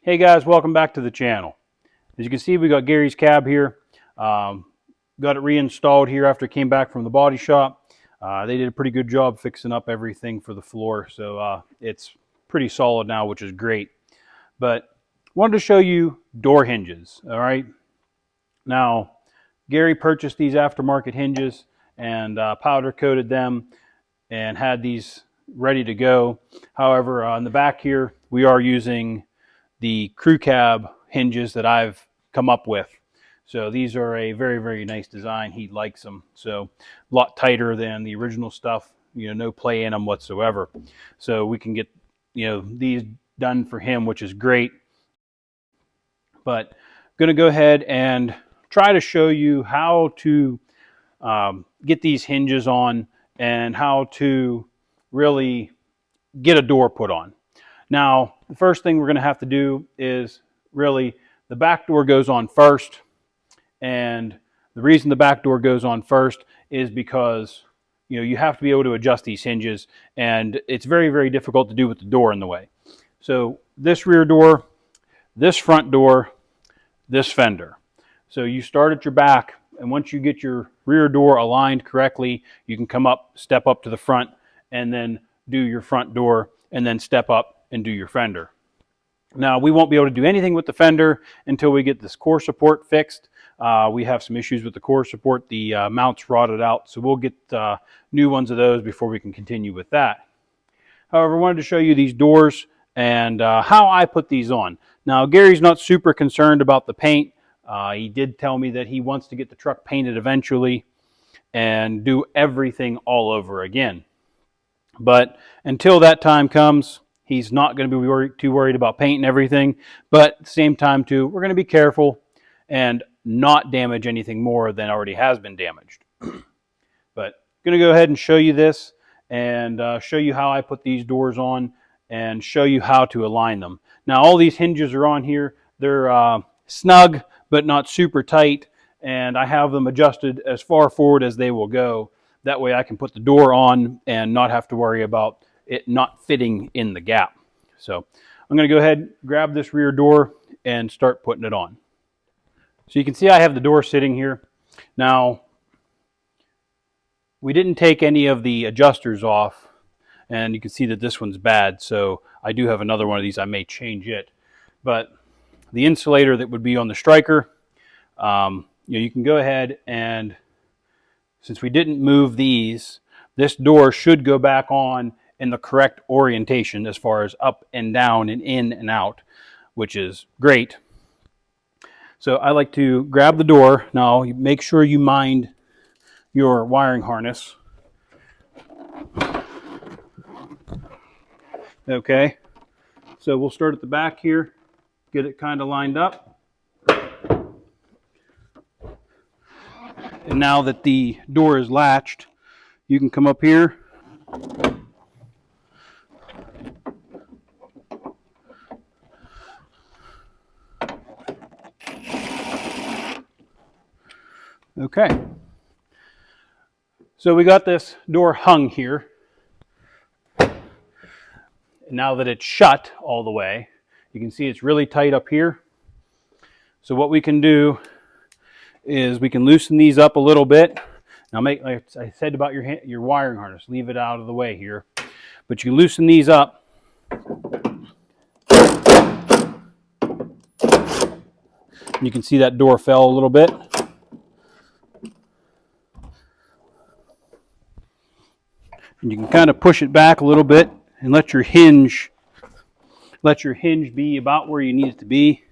Hey guys, welcome back to the channel. As you can see, we got Gary's cab here. Got it reinstalled here after it came back from the body shop. They did a pretty good job fixing up everything for the floor, so it's pretty solid now, which is great. But wanted to show you door hinges. All right. Now, Gary purchased these aftermarket hinges and powder coated them and had these ready to go. However, on the back here, we are using the crew cab hinges that I've come up with. So these are a very, very nice design. He likes them. So a lot tighter than the original stuff, no play in them whatsoever. So we can get, these done for him, which is great. But I'm going to go ahead and try to show you how to get these hinges on and how to really get a door put on. Now, the first thing we're going to have to do is really the back door goes on first. And the reason the back door goes on first is because, you have to be able to adjust these hinges. And it's very, very difficult to do with the door in the way. So this rear door, this front door, this fender. So you start at your back. And once you get your rear door aligned correctly, you can come up, step up to the front, and then do your front door, and then step up and do your fender. Now, we won't be able to do anything with the fender until we get this core support fixed. We have some issues with the core support. The mounts rotted out, so we'll get new ones of those before we can continue with that. However, I wanted to show you these doors and how I put these on. Now, Gary's not super concerned about the paint. He did tell me that he wants to get the truck painted eventually and do everything all over again. But until that time comes, he's not going to be too worried about paint and everything. But at the same time, too, we're going to be careful and not damage anything more than already has been damaged. But I'm going to go ahead and show you this and show you how I put these doors on and show you how to align them. Now, all these hinges are on here. They're snug, but not super tight. And I have them adjusted as far forward as they will go. That way I can put the door on and not have to worry about it not fitting in the gap. So I'm going to go ahead, grab this rear door, and start putting it on. So you can see I have the door sitting here. Now, we didn't take any of the adjusters off, and you can see that this one's bad, so I do have another one of these. I may change it. But the insulator that would be on the striker, you can go ahead and, since we didn't move these, this door should go back on in the correct orientation as far as up and down and in and out, which is great. So I like to grab the door. Now, make sure you mind your wiring harness. Okay, so we'll start at the back here, get it kind of lined up. And now that the door is latched, you can come up here. Okay. So we got this door hung here. Now that it's shut all the way, you can see it's really tight up here. So what we can do is we can loosen these up a little bit. Now, like I said about your wiring harness, leave it out of the way here. But you loosen these up. You can see that door fell a little bit. And you can kind of push it back a little bit and let your hinge be about where you need it to be.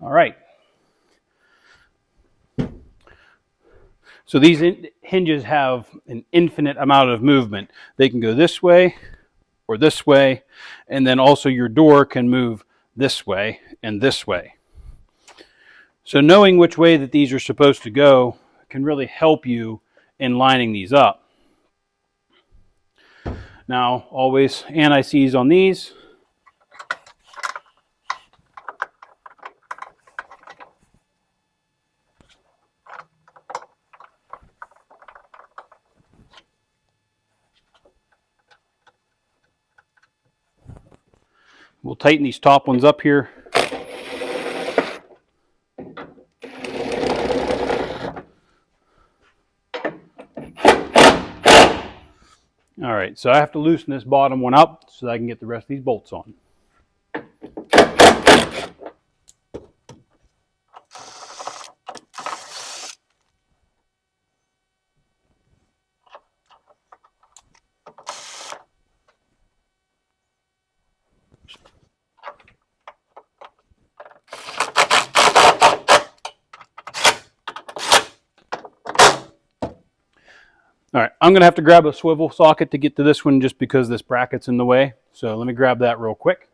All right. So these hinges have an infinite amount of movement. They can go this way or this way, and then also your door can move this way and this way. So knowing which way that these are supposed to go can really help you in lining these up. Now, always anti-seize on these. We'll tighten these top ones up here. All right, so I have to loosen this bottom one up so that I can get the rest of these bolts on. All right, I'm gonna have to grab a swivel socket to get to this one just because this bracket's in the way. So let me grab that real quick.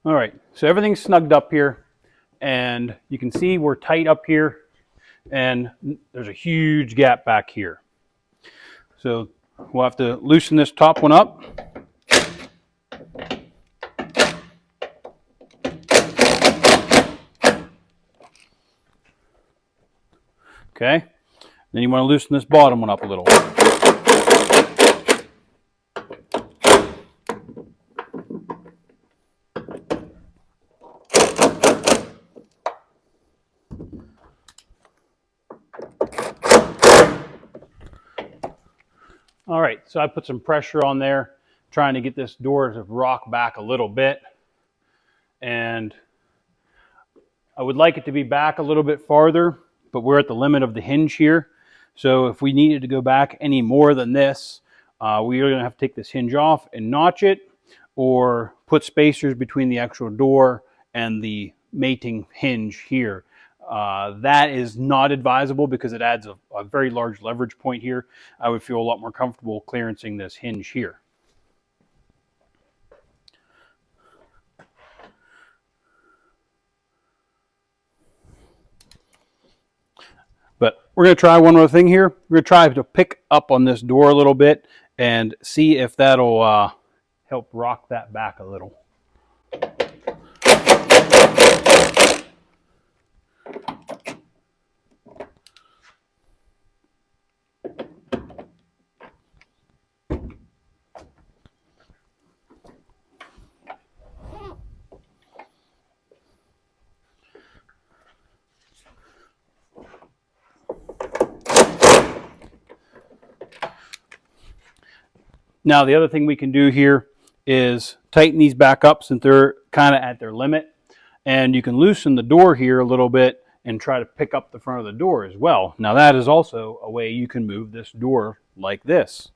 All right, so everything's snugged up here, and you can see we're tight up here, and there's a huge gap back here. So we'll have to loosen this top one up. Okay, then you want to loosen this bottom one up a little. All right, so I put some pressure on there, trying to get this door to rock back a little bit. And I would like it to be back a little bit farther, but we're at the limit of the hinge here. So if we needed to go back any more than this, we are gonna have to take this hinge off and notch it, or put spacers between the actual door and the mating hinge here. That is not advisable because it adds a very large leverage point here. I would feel a lot more comfortable clearancing this hinge here. But we're going to try one more thing here. We're going to try to pick up on this door a little bit and see if that'll help rock that back a little. Now, the other thing we can do here is tighten these back up since they're kind of at their limit. And you can loosen the door here a little bit and try to pick up the front of the door as well. Now, that is also a way you can move this door like this.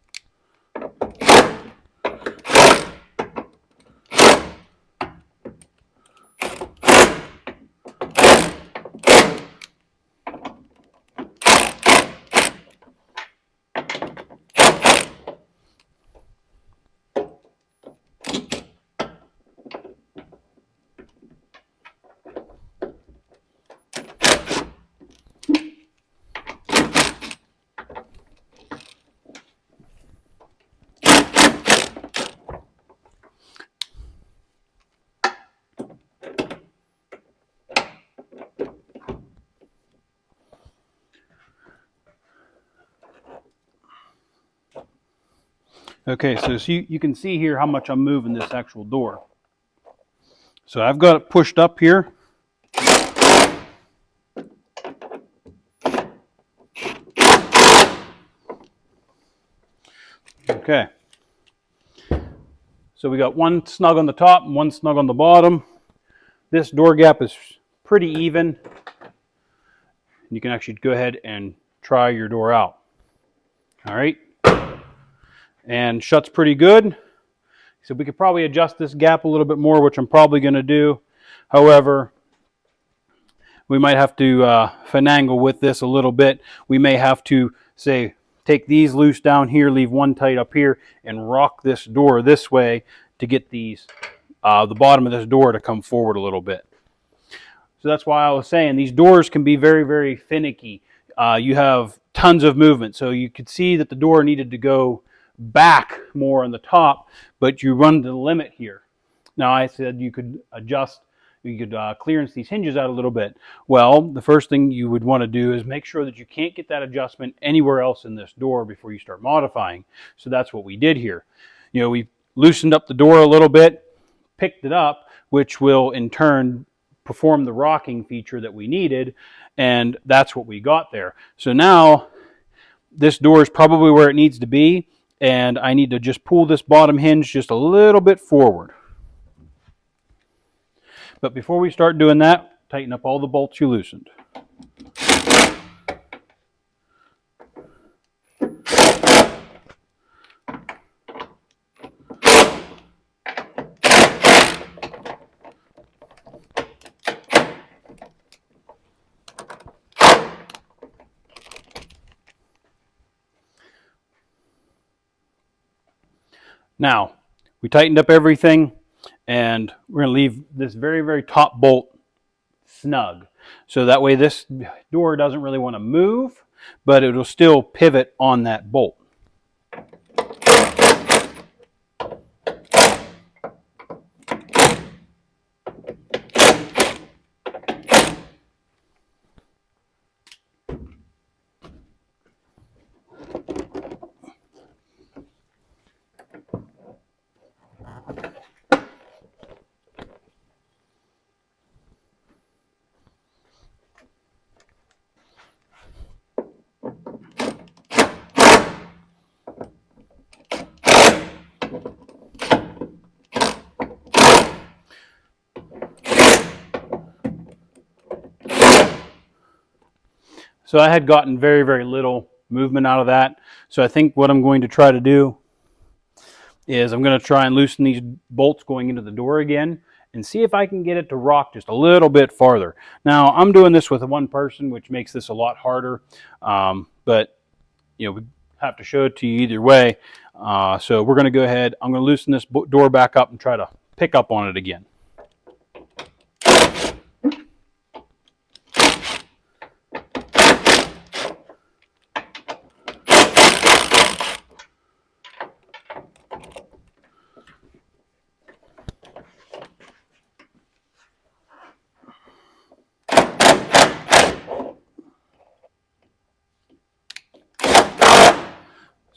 Okay, so you can see here how much I'm moving this actual door. So I've got it pushed up here. Okay. So we got one snug on the top and one snug on the bottom. This door gap is pretty even. You can actually go ahead and try your door out. All right. And shuts pretty good. So we could probably adjust this gap a little bit more, which I'm probably going to do. However, we might have to finagle with this a little bit. We may have to, say, take these loose down here, leave one tight up here, and rock this door this way to get these the bottom of this door to come forward a little bit. So that's why I was saying these doors can be very, very finicky. You have tons of movement. So you could see that the door needed to go back more on the top, but you run to the limit here. Now I said you could adjust you could clearance these hinges out a little bit. Well, the first thing you would want to do is make sure that you can't get that adjustment anywhere else in this door before you start modifying. So that's what we did here. You know, we loosened up the door a little bit, picked it up, which will in turn perform the rocking feature that we needed, and that's what we got there. So now this door is probably where it needs to be, and I need to just pull this bottom hinge just a little bit forward. But before we start doing that, tighten up all the bolts you loosened. Now, we tightened up everything, and we're going to leave this very, very top bolt snug. So that way this door doesn't really want to move, but it'll still pivot on that bolt. So I had gotten very, very little movement out of that. So I think what I'm going to try to do is I'm going to try and loosen these bolts going into the door again and see if I can get it to rock just a little bit farther. Now, I'm doing this with one person, which makes this a lot harder, but you know, we have to show it to you either way. So we're going to go ahead, I'm going to loosen this door back up and try to pick up on it again.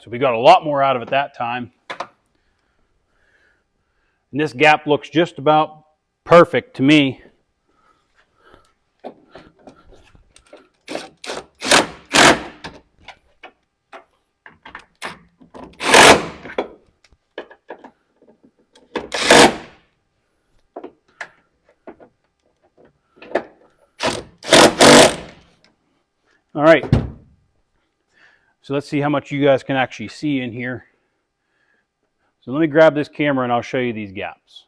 So we got a lot more out of it that time. And this gap looks just about perfect to me. All right. So let's see how much you guys can actually see in here. So let me grab this camera and I'll show you these gaps.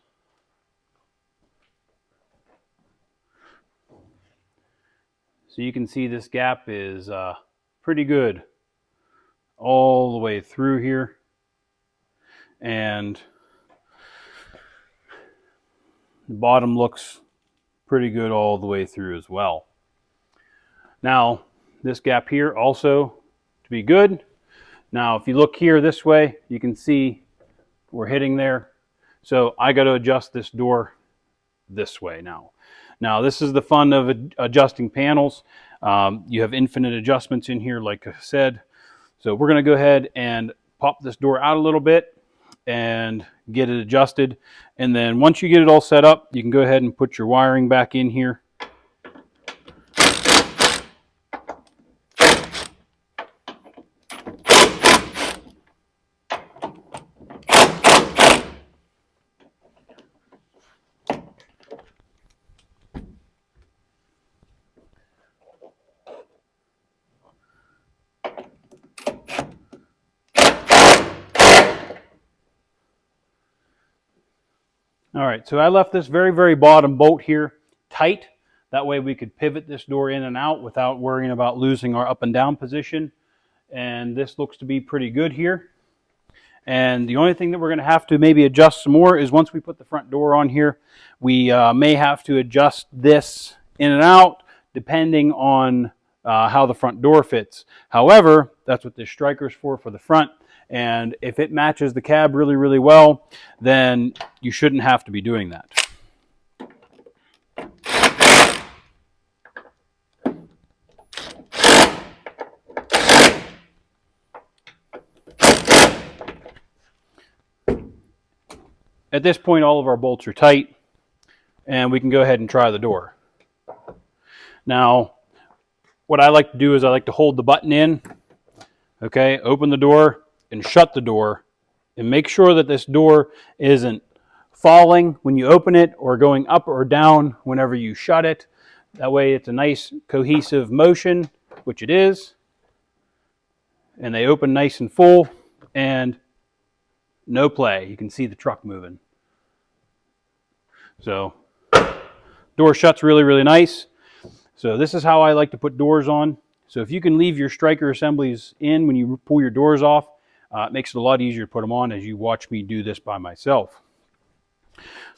So you can see this gap is pretty good all the way through here. And the bottom looks pretty good all the way through as well. Now, this gap here also to be good. Now, if you look here this way, you can see we're hitting there. So I got to adjust this door this way now. Now, this is the fun of adjusting panels. You have infinite adjustments in here, like I said. So we're going to go ahead and pop this door out a little bit and get it adjusted. And then once you get it all set up, you can go ahead and put your wiring back in here. All right, so I left this very, very bottom bolt here tight. That way we could pivot this door in and out without worrying about losing our up and down position. And this looks to be pretty good here. And the only thing that we're going to have to maybe adjust some more is once we put the front door on here, we may have to adjust this in and out depending on how the front door fits. However, that's what this striker's for the front. And if it matches the cab really, really well, then you shouldn't have to be doing that. At this point, all of our bolts are tight, and we can go ahead and try the door. Now, what I like to do is I like to hold the button in, okay, open the door and shut the door, and make sure that this door isn't falling when you open it or going up or down whenever you shut it. That way it's a nice cohesive motion, which it is, and they open nice and full, and no play. You can see the truck moving. So door shuts really, really nice. So this is how I like to put doors on. So if you can leave your striker assemblies in when you pull your doors off, it makes it a lot easier to put them on as you watch me do this by myself.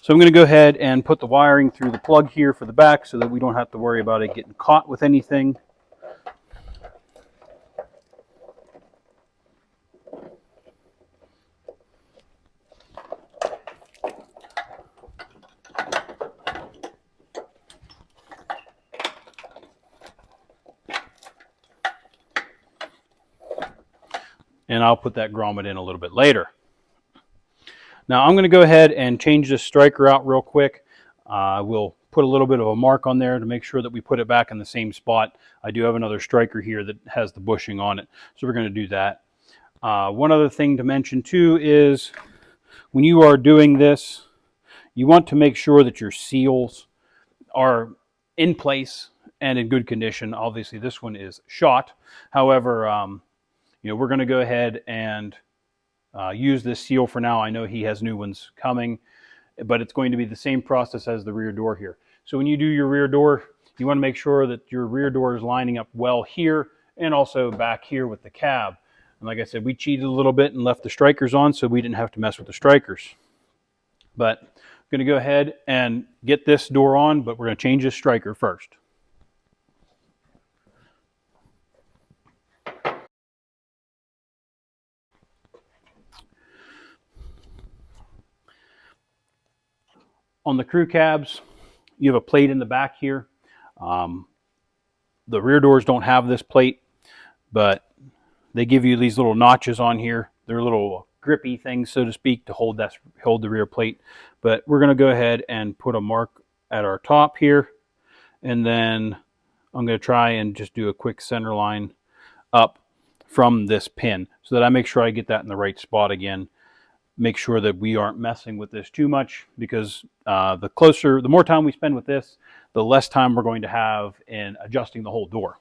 So I'm going to go ahead and put the wiring through the plug here for the back so that we don't have to worry about it getting caught with anything. And I'll put that grommet in a little bit later. Now I'm going to go ahead and change this striker out real quick. We'll put a little bit of a mark on there to make sure that we put it back in the same spot. I do have another striker here that has the bushing on it, so we're going to do that. One other thing to mention too is when you are doing this, you want to make sure that your seals are in place and in good condition. Obviously this one is shot. However, we're going to go ahead and use this seal for now. I know he has new ones coming, but it's going to be the same process as the rear door here. So when you do your rear door, you want to make sure that your rear door is lining up well here and also back here with the cab. And like I said, we cheated a little bit and left the strikers on so we didn't have to mess with the strikers. But I'm going to go ahead and get this door on, but we're going to change this striker first. On the crew cabs, you have a plate in the back here. The rear doors don't have this plate, but they give you these little notches on here. They're little grippy things, so to speak, to hold the rear plate. But we're going to go ahead and put a mark at our top here, and then I'm going to try and just do a quick center line up from this pin so that I make sure I get that in the right spot again. Make sure that we aren't messing with this too much, because the more time we spend with this, the less time we're going to have in adjusting the whole door.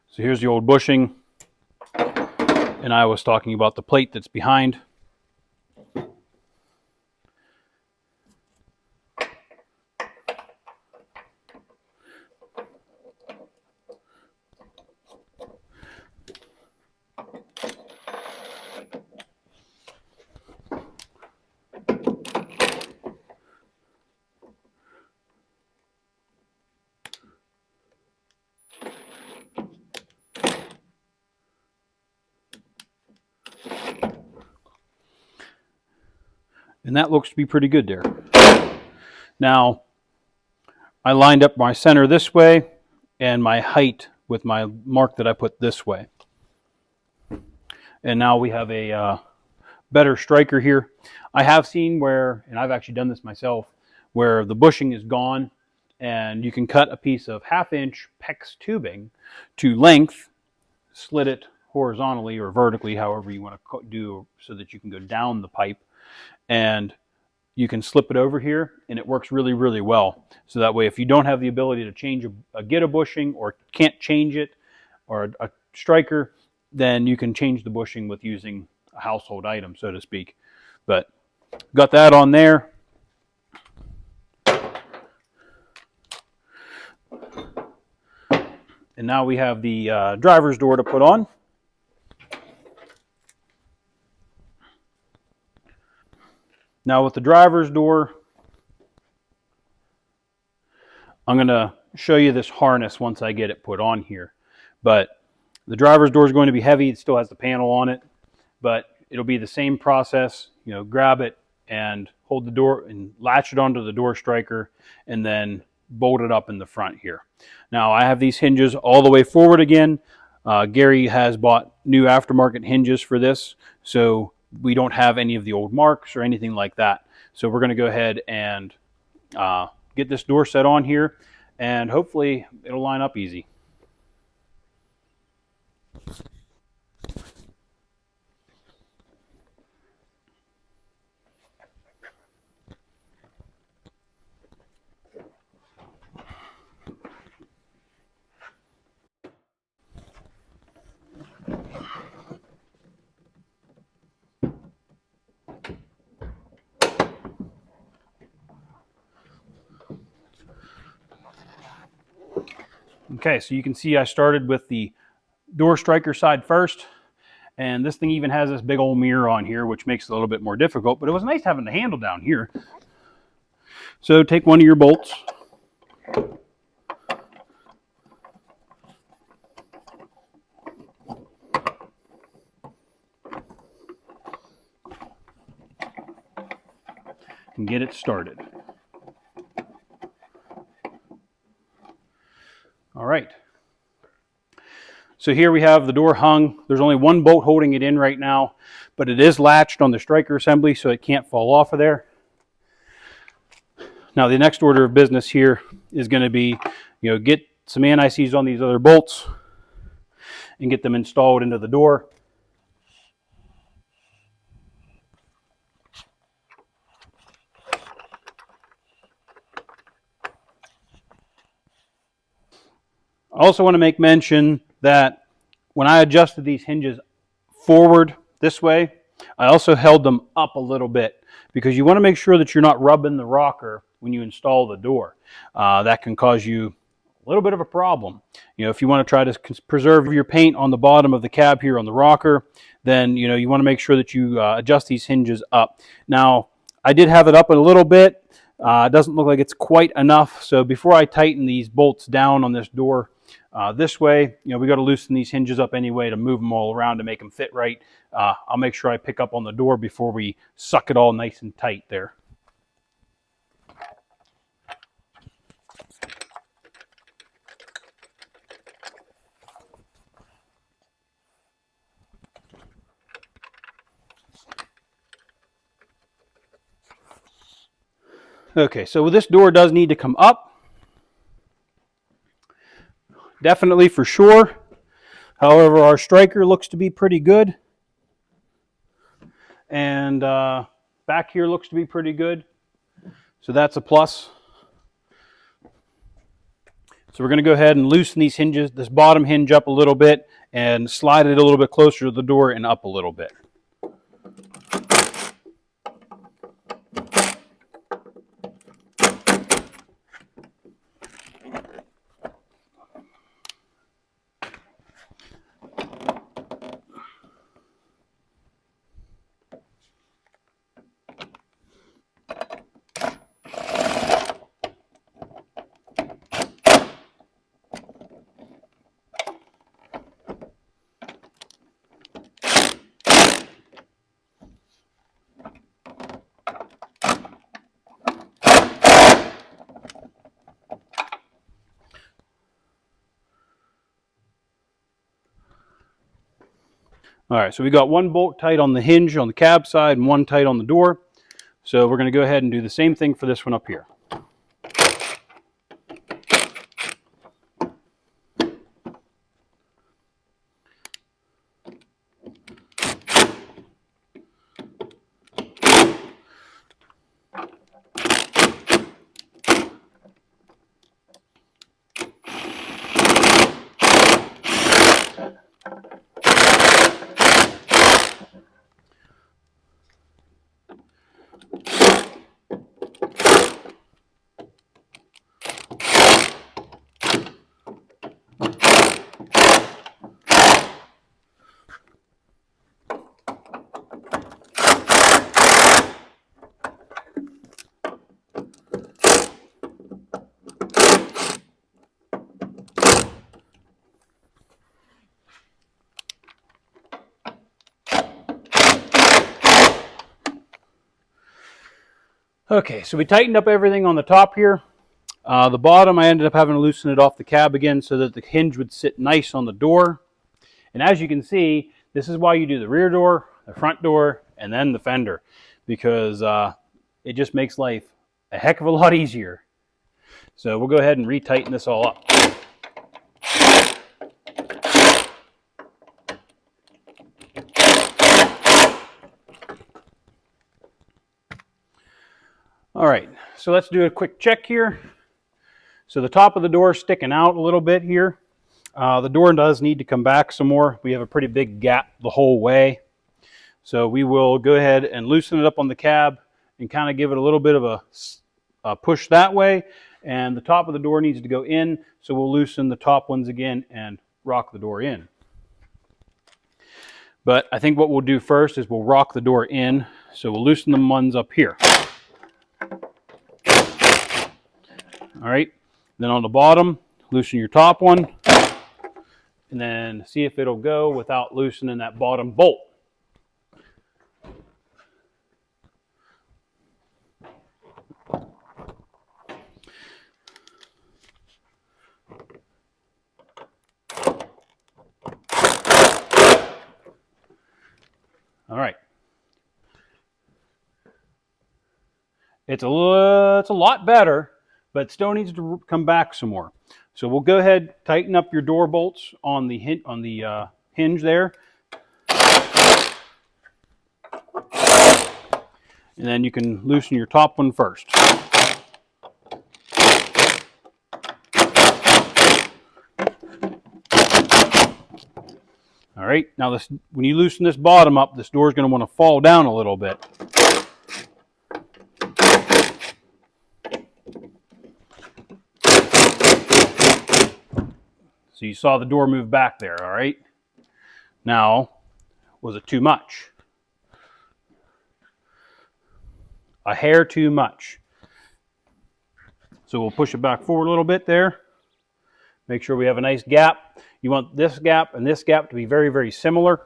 So here's the old bushing, and I was talking about the plate that's behind. And that looks to be pretty good there. Now, I lined up my center this way and my height with my mark that I put this way. And now we have a better striker here. I have seen where, and I've actually done this myself, where the bushing is gone and you can cut a piece of 1/2 inch PEX tubing to length, slit it horizontally or vertically, however you want to do, so that you can go down the pipe, and you can slip it over here, and it works really, really well. So that way, if you don't have the ability to change get a bushing, or can't change it, or a striker, then you can change the bushing with using a household item, so to speak. But got that on there. And now we have the driver's door to put on. Now with the driver's door, I'm going to show you this harness once I get it put on here. But the driver's door is going to be heavy. It still has the panel on it, but it'll be the same process. Grab it, and hold the door and latch it onto the door striker and then bolt it up in the front here. Now I have these hinges all the way forward again. Gary has bought new aftermarket hinges for this, so we don't have any of the old marks or anything like that. So we're going to go ahead and get this door set on here, and hopefully it'll line up easy. Okay, so you can see I started with the door striker side first, and this thing even has this big old mirror on here, which makes it a little bit more difficult, but it was nice having the handle down here. So take one of your bolts, and get it started. All right. So here we have the door hung. There's only one bolt holding it in right now, but it is latched on the striker assembly, so it can't fall off of there. Now the next order of business here is going to be, get some anti-seize on these other bolts and get them installed into the door. I also want to make mention that when I adjusted these hinges forward this way, I also held them up a little bit because you want to make sure that you're not rubbing the rocker when you install the door. That can cause you a little bit of a problem. If you want to try to preserve your paint on the bottom of the cab here on the rocker, then you want to make sure that you adjust these hinges up. Now, I did have it up a little bit. It doesn't look like it's quite enough. So before I tighten these bolts down on this door this way, we got to loosen these hinges up anyway to move them all around to make them fit right. I'll make sure I pick up on the door before we suck it all nice and tight there. Okay, so this door does need to come up. Definitely for sure. However, our striker looks to be pretty good. And back here looks to be pretty good. So that's a plus. So we're going to go ahead and loosen these hinges, this bottom hinge up a little bit and slide it a little bit closer to the door and up a little bit. All right, so we got one bolt tight on the hinge on the cab side and one tight on the door. So we're going to go ahead and do the same thing for this one up here. Okay, so we tightened up everything on the top here. The bottom, I ended up having to loosen it off the cab again so that the hinge would sit nice on the door. And as you can see, this is why you do the rear door, the front door, and then the fender, because it just makes life a heck of a lot easier. So we'll go ahead and retighten this all up. All right, so let's do a quick check here. So the top of the door is sticking out a little bit here. The door does need to come back some more. We have a pretty big gap the whole way. So we will go ahead and loosen it up on the cab and kind of give it a little bit of a push that way. And the top of the door needs to go in, so we'll loosen the top ones again and rock the door in. But I think what we'll do first is we'll rock the door in. So we'll loosen the ones up here. All right, then on the bottom, loosen your top one, and then see if it'll go without loosening that bottom bolt. All right. It's a lot better, but still needs to come back some more. So we'll go ahead, tighten up your door bolts on the hinge there. And then you can loosen your top one first. All right, now when you loosen this bottom up, this door is going to want to fall down a little bit. So you saw the door move back there, all right? Now, was it too much? A hair too much. So we'll push it back forward a little bit there. Make sure we have a nice gap. You want this gap and this gap to be very, very similar.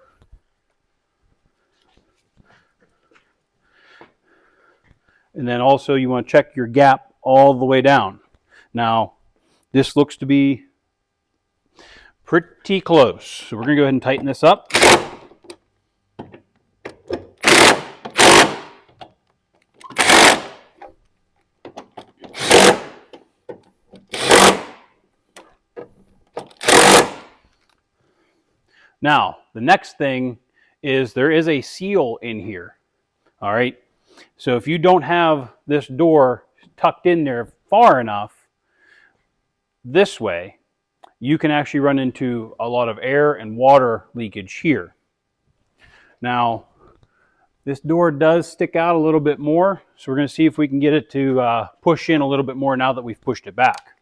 And then also you want to check your gap all the way down. Now, this looks to be pretty close. So we're going to go ahead and tighten this up. Now, the next thing is there is a seal in here. All right. So if you don't have this door tucked in there far enough this way, you can actually run into a lot of air and water leakage here. Now, this door does stick out a little bit more, so we're going to see if we can get it to push in a little bit more now that we've pushed it back.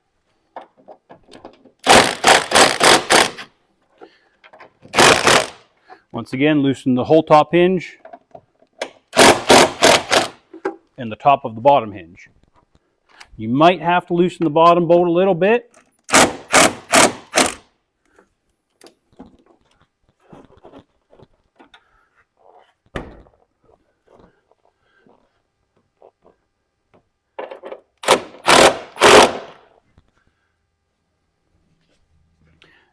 Once again, loosen the whole top hinge and the top of the bottom hinge. You might have to loosen the bottom bolt a little bit.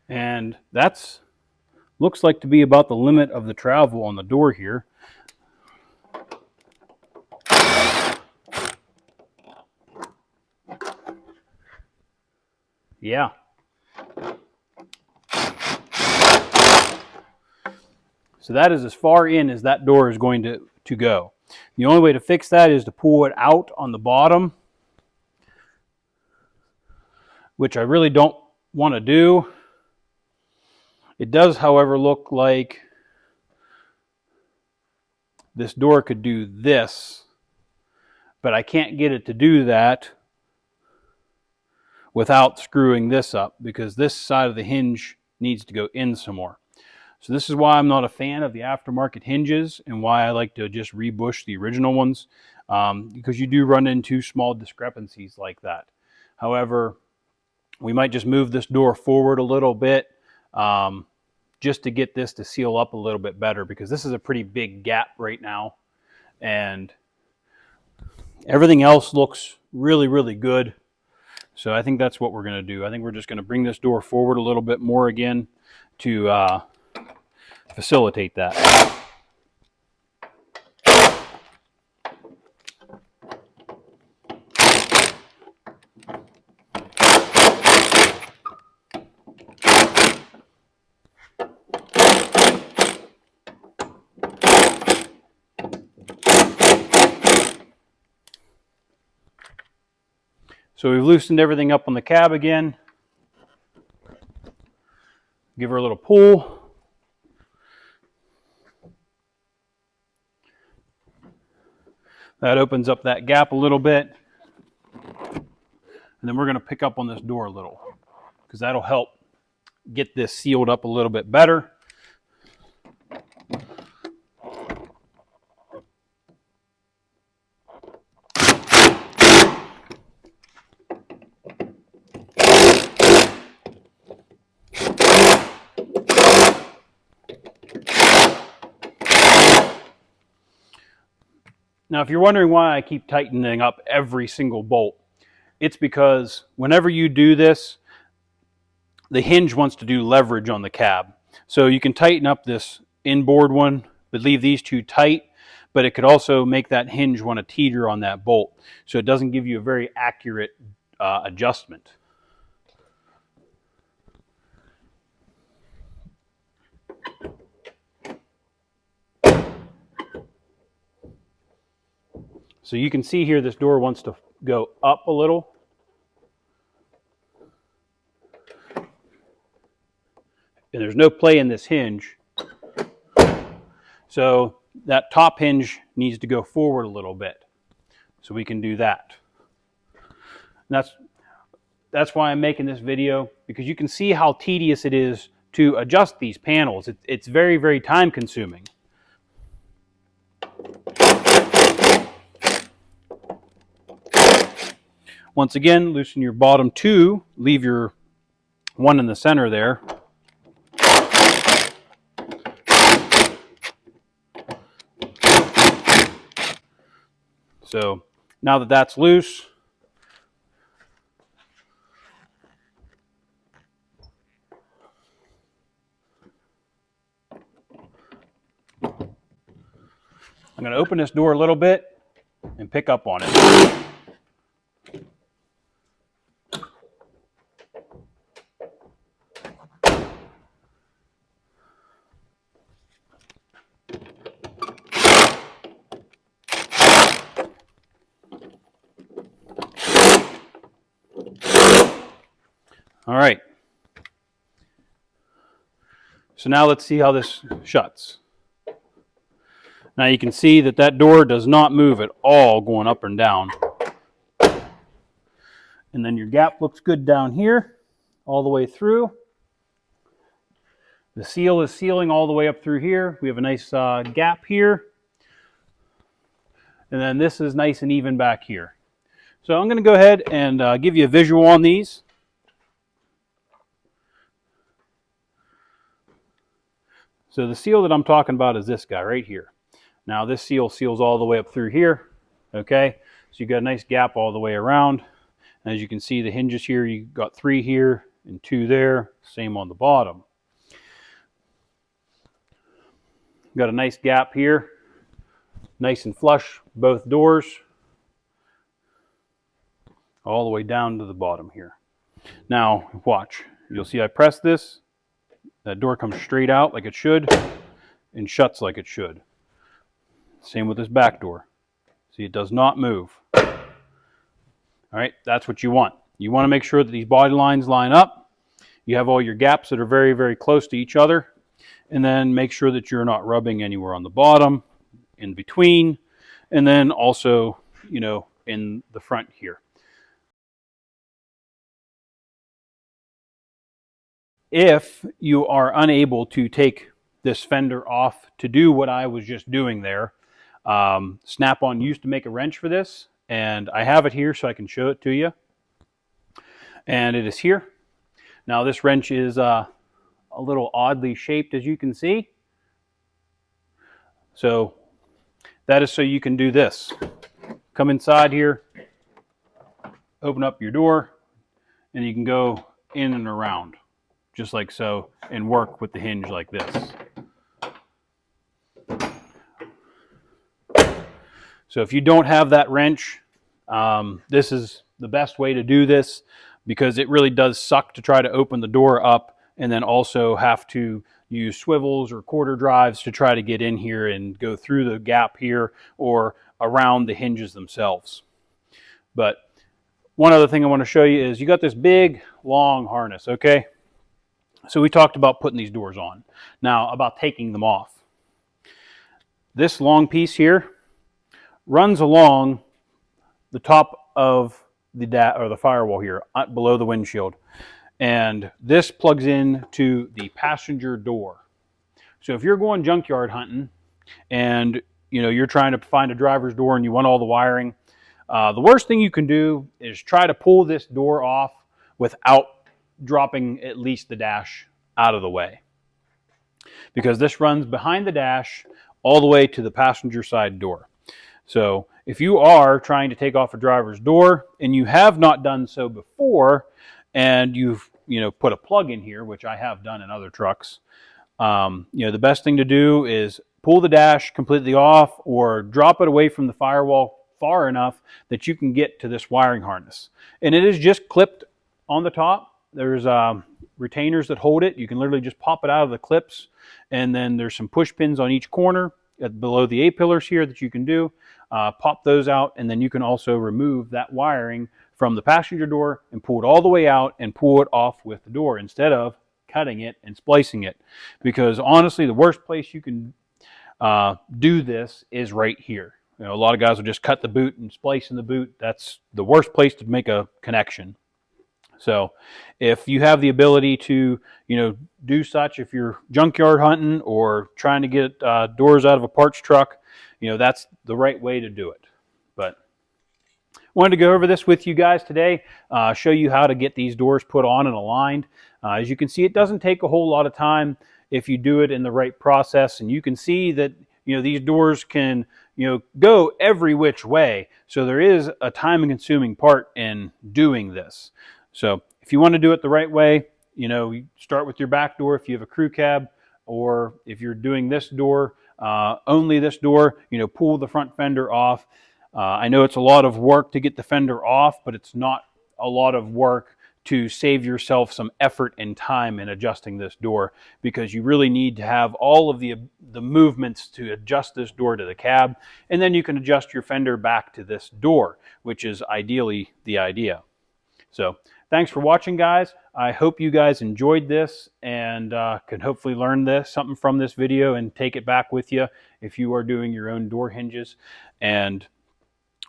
And that's looks like to be about the limit of the travel on the door here. Yeah. So that is as far in as that door is going to go. The only way to fix that is to pull it out on the bottom, which I really don't want to do. It does, however, look like this door could do this, but I can't get it to do that without screwing this up, because this side of the hinge needs to go in some more. So this is why I'm not a fan of the aftermarket hinges and why I like to just rebush the original ones, because you do run into small discrepancies like that. However, we might just move this door forward a little bit just to get this to seal up a little bit better, because this is a pretty big gap right now. And Everything else looks really, really good. So I think that's what we're going to do. I think we're just going to bring this door forward a little bit more again to facilitate that. So we've loosened everything up on the cab again. Give her a little pull. That opens up that gap a little bit. And then we're going to pick up on this door a little, because that'll help get this sealed up a little bit better. Now, if you're wondering why I keep tightening up every single bolt, it's because whenever you do this, the hinge wants to do leverage on the cab. So you can tighten up this inboard one, but leave these two tight, but it could also make that hinge want to teeter on that bolt. So it doesn't give you a very accurate adjustment. So you can see here this door wants to go up a little. And there's no play in this hinge. So that top hinge needs to go forward a little bit. So we can do that. And that's why I'm making this video, because you can see how tedious it is to adjust these panels. It's very, very time consuming. Once again, loosen your bottom two, leave your one in the center there. So now that that's loose, I'm going to open this door a little bit and pick up on it. All right. So now let's see how this shuts. Now you can see that that door does not move at all going up and down. And then your gap looks good down here, all the way through. The seal is sealing all the way up through here. We have a nice gap here. And then this is nice and even back here. So I'm going to go ahead and give you a visual on these. So the seal that I'm talking about is this guy right here. Now this seal seals all the way up through here. Okay, so you've got a nice gap all the way around. And as you can see, the hinges here, you've got 3 here and 2 there. Same on the bottom. Got a nice gap here. Nice and flush, both doors. All the way down to the bottom here. Now, watch. You'll see I press this. That door comes straight out like it should and shuts like it should. Same with this back door. See, it does not move. All right, that's what you want. You want to make sure that these body lines line up. You have all your gaps that are very, very close to each other. And then make sure that you're not rubbing anywhere on the bottom, in between, and then also, you know, in the front here. If you are unable to take this fender off to do what I was just doing there, Snap-on used to make a wrench for this, and I have it here so I can show it to you. And it is here. Now this wrench is a little oddly shaped, as you can see. So that is so you can do this. come inside here, open up your door, and you can go in and around just like so and work with the hinge like this. So if you don't have that wrench, this is the best way to do this, because it really does suck to try to open the door up and then also have to use swivels or quarter drives to try to get in here and go through the gap here or around the hinges themselves. But one other thing I want to show you is you got this big long harness, okay? So we talked about putting these doors on. Now about taking them off. This long piece here runs along the top of the firewall here, below the windshield. And this plugs in to the passenger door. So if you're going junkyard hunting and you're trying to find a driver's door and you want all the wiring, the worst thing you can do is try to pull this door off without dropping at least the dash out of the way. Because this runs behind the dash all the way to the passenger side door. So if you are trying to take off a driver's door and you have not done so before, and you've put a plug in here, which I have done in other trucks, the best thing to do is pull the dash completely off or drop it away from the firewall far enough that you can get to this wiring harness. And it is just clipped on the top. There's retainers that hold it. You can literally just pop it out of the clips, and then there's some push pins on each corner below the A-pillars here that you can do. Pop those out, and then you can also remove that wiring from the passenger door and pull it all the way out and pull it off with the door instead of cutting it and splicing it. Because honestly, the worst place you can do this is right here. A lot of guys will just cut the boot and splice in the boot. That's the worst place to make a connection. So if you have the ability to, do such, if you're junkyard hunting or trying to get doors out of a parts truck, that's the right way to do it. But wanted to go over this with you guys today, show you how to get these doors put on and aligned. As you can see, it doesn't take a whole lot of time if you do it in the right process, and you can see that these doors can go every which way. So there is a time consuming part in doing this. So if you want to do it the right way, you start with your back door if you have a crew cab, or if you're doing this door, only this door, pull the front fender off. I know it's a lot of work to get the fender off, but it's not a lot of work to save yourself some effort and time in adjusting this door, because you really need to have all of the movements to adjust this door to the cab, and then you can adjust your fender back to this door, which is ideally the idea. So thanks for watching, guys. I hope you guys enjoyed this and can hopefully learn something from this video and take it back with you if you are doing your own door hinges. And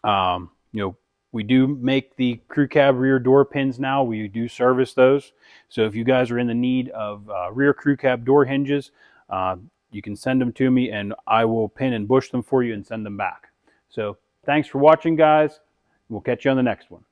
we do make the crew cab rear door pins now. We do service those. So if you guys are in the need of rear crew cab door hinges, you can send them to me and I will pin and bush them for you and send them back. So thanks for watching, guys. We'll catch you on the next one.